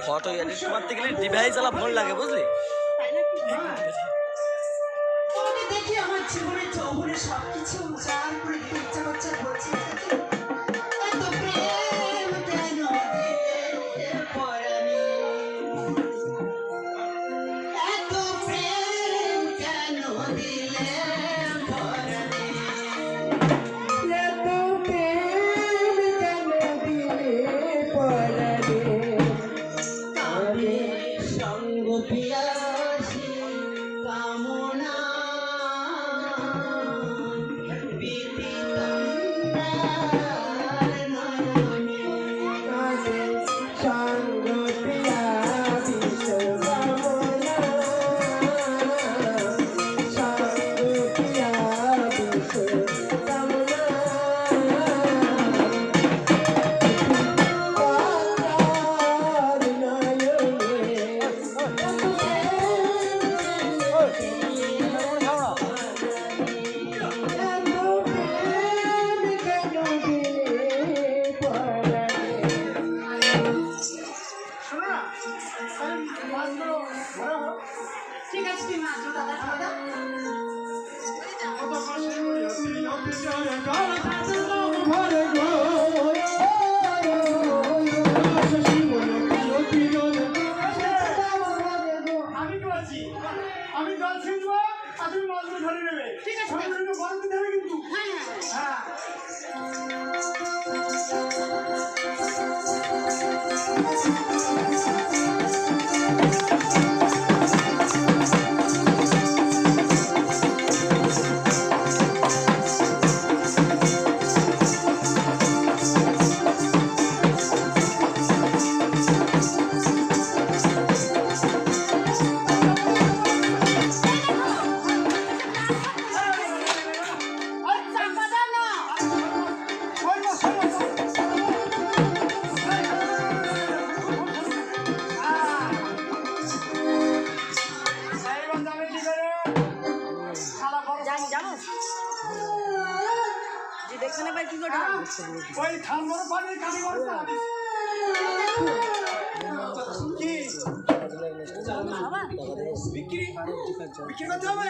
Photo edit করতে গেলে device আলা ফোন লাগে বুঝলি দেখি আমার জীবনে যৌবনে সবকিছু উজাড় করে দিতে ইচ্ছা করছে বলছি এত প্রেম কেন পরাণে এত প্রেম কেন দিলে পরাণে এত প্রেম কেন দিলে পরাণে কামে সঙ্গ পিয়াসী কামনা ঠিক আছে তুই মাছ দাদা খাওয়া দাও আমি জল ছিনবো আর তুমি মাছগুলো ধরে নেবে ঠিক আছে বরফ দিতে হবে কিন্তু হ্যাঁ হ্যাঁ ওই খানবর পানি কাটি বড় কি বিক্রি বিক্রি করতে হবে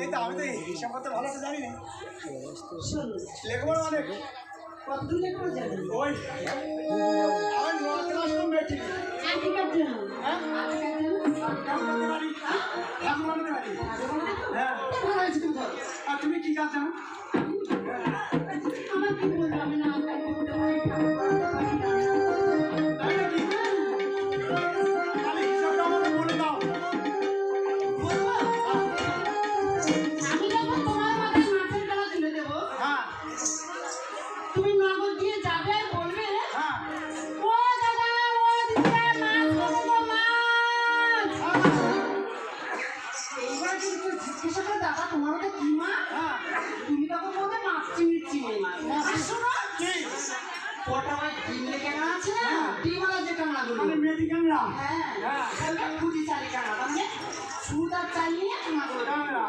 এই তো আমি তো হিসাব করতে ভালো করে জানি না লেখাপড়া অনেক কতদূর লেখাপড়া জানি ওই আমি 9 ক্লাস কমপ্লিট ঠিক আছে হ্যাঁ হ্যাঁ আর তুমি কি কাজ জানো আমার কি বলবো আমি না করতে পারি তাই নাকি তাহলে হিসাবটা আমাকে বলে দাও আমি যখন তোমার মাথায় মাছের গলা তুলে দেবো হ্যাঁ তুমি নগদ দিয়ে যাবে আর বলবে হ্যাঁ ও দাদা ও দিদা মাছ করবো মাছ এইবার কিন্তু জিজ্ঞাসা করে দাদা তোমার ওটা কি মাছ তুমি তখন বলবে মাছ চিংড়ি মাছ আর শোনো কি ওটা আমার ডিমলে ক্যামেরা আছে না ডিমওয়ালা যে ক্যামেরাগুলো মানে মেয়েদি ক্যামেরা হ্যাঁ ওটা খুঁটি চালি ক্যামেরা মানে সুদ আর চালিয়ে ক্যামেরাগুলো ক্যামেরা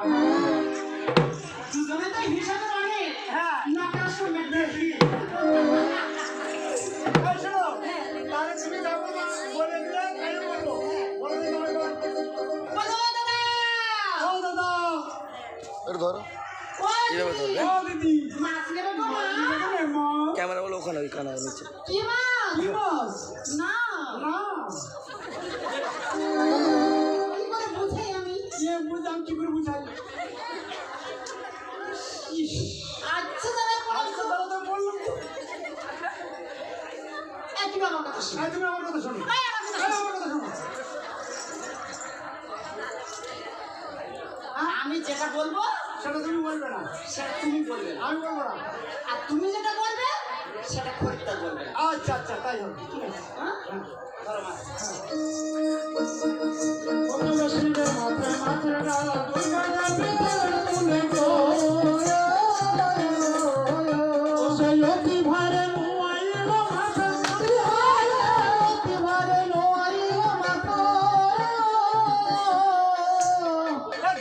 দুজনে তো হিসাবে অনেক হ্যাঁ নটার সময় দেখি এই শোনো তাহলে তুমি যাবো না বলে দিলে তাই বলবো বলে দিলে বলো দাদা ও দাদা এটা ধরো ও এইভাবে ধরবে ও দিদি মাছ নেবে গো মা মা ক্যামেরা বলে ওখানে ওই কানা নিচে কি মাছ কি মাছ না না কি করে বুঝাই আমি ये বুঝাম কি করে বুঝাই আচ্ছা দাদা আচ্ছা দাদা তো বললাম তো একই আমার কথা শোনো তুমি আমার কথা শোনো এই আমার কথা শোনো। আমার কথা শোনো আমি যেটা বলবো সেটা তুমি বলবে না সেটা তুমি বলবে না। আমি বলবো না আর তুমি যেটা বলবে সেটা খরিদ্দার বলবে। আচ্ছা আচ্ছা তাই হবে ঠিক আছে হ্যাঁ? ধরো মাছ।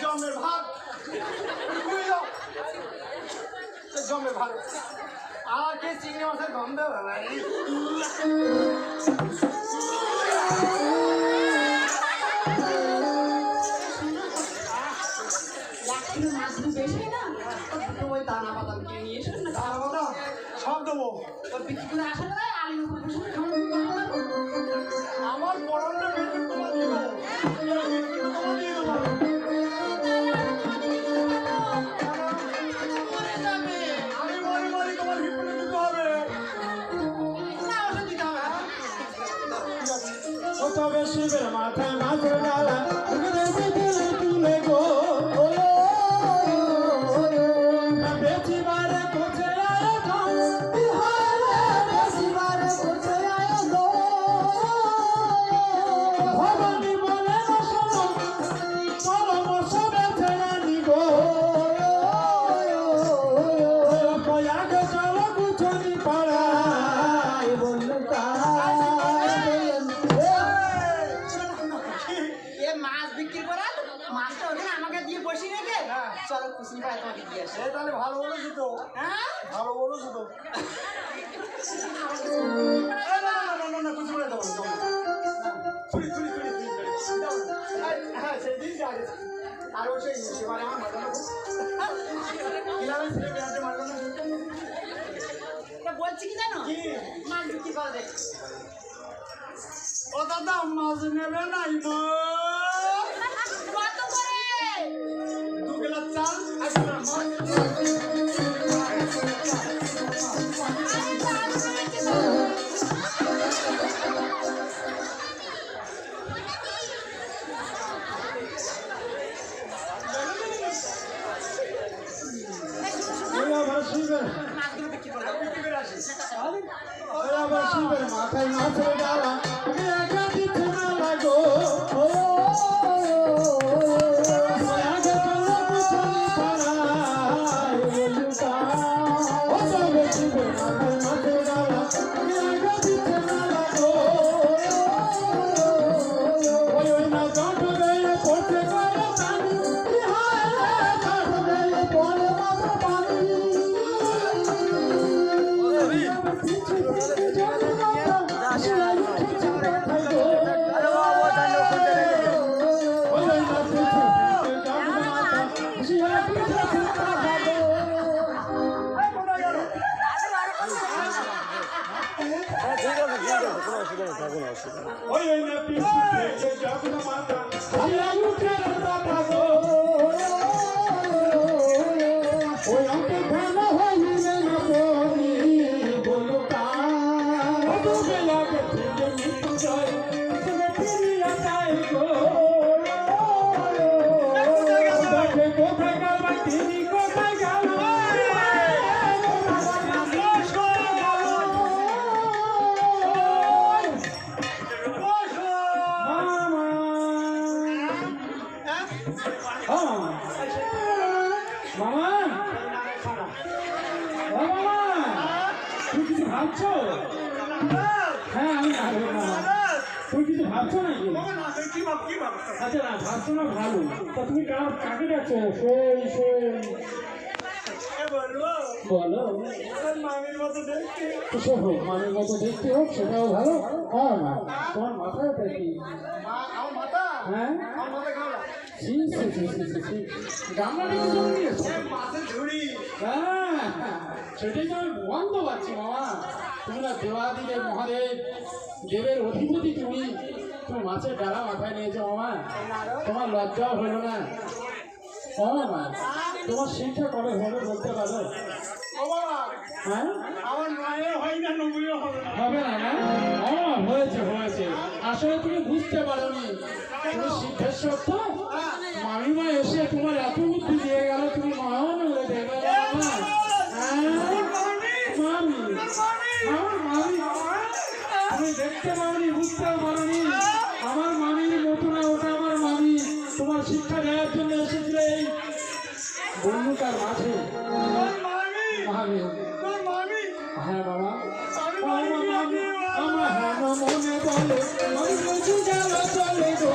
জমের ভাত জমের ভাত আর কে চিংড়ি মাছের গন্ধ ভাই লাঠির মাছগুলো বেশি না, দুটো ওই দানা বাদাম কিনে নিয়ে এসো না, দাঁড়াবো না সব দেবো ওই বিক্রি করে আসা না আলু উপরে বসে খাওয়া আমার পড়ানো বেতন তোমার দিয়ে দেবো তোমার দিয়ে দেবো মরে যাবে। আমি মরি মরি তোমার হিপনে দিতে হবে না ওষুধ দিতে হবে না। তবে শিবের মাথায় মাছের ডালা তুলে গো বেচিবারে কোচে আয় বেচিবারে কোচে আয় ভবানী বলে শোনো চলো বসো বেচে আনি গো কয়াকে চলো কুচনি পাড়ায় বললু এ মাছ বিক্রি করার মাছটা ওখানে আমাকে দিয়ে বসি রেখে চলো কুসুম পায় তোমাকে দিয়ে আসে। সে তাহলে ভালো বলেছো তো হ্যাঁ ভালো বলেছো তো না কিছু বলে দেবো ছুরি ছুরি ছুরি হ্যাঁ সেই দিন আগে আর ও সেই সেবারে আমার মারলো না কিলামে ছেলে বেড়াতে মারলো না এটা বলছি কি জানো কি মাছ বিক্রি করে দেখ ও দাদা মাছ নেবে নাই কত করে 2 গ্লাস চাল আসবে না মাছ মাছগুলো বিক্রি করে দাও। বিক্রি করে আসি শিবের মাথায় মাছের ডালা একা দিতে না লাগো আগে চলো কুচনি পাড়ায় লুকা ও তবে শিবের মাথায় মাছের ডালা একা দিতে না লাগো ওই না জট গয়ে পড়তে করে পানি হায় জট গয়ে পড়ে মাথা পানি ভাবছো হ্যাঁ আমি তুমি কিছু ভাবছো নাকি আচ্ছা না ভাবছো না ভালো তা তুমি কাকে ডাকছো শোন বলো মামির মতো দেখতে সে হোক মানের মতো দেখতে হোক সেটাও ভালো হ্যাঁ মা তোমার মাথায় কি আমার মাথা হ্যাঁ আমার মাথা খাওয়া গামলা নিয়ে চলে গিয়েছো মাছের ঝুড়ি হ্যাঁ সেটাই তো আমি বন্ধ পাচ্ছি মামা তুমি না দেবাদিদেব মহাদেব দেবের অধিপতি তুমি মাছের ডালা মাথায় নিয়েছো মামা তোমার লজ্জাও হলো না ও মামা তোমার শিক্ষা কবে হবে বলতে পারো ও বাবা হ্যাঁ আমার মায়ের হয় না নবীও হবে না হবে না না ও হয়েছে হয়েছে আসলে তুমি বুঝতে পারোনি তুমি সিদ্ধেশ্বর তো মামিমা এসে তোমার এত বুদ্ধি দিয়ে গেল তুমি মাও বলে দেবে মামি আমার মামি তুমি দেখতে পাওনি, বুঝতে পারোনি। আমার মামির মতো না, ওটা আমার মামি। তোমার শিক্ষা দেওয়ার জন্য এসেছিল এই বন্ধুটার মাঝে। মামি, হ্যাঁ বাবা, আমার মামি আমার হেন মনে বলে আমি বুঝি গেল চলে গো।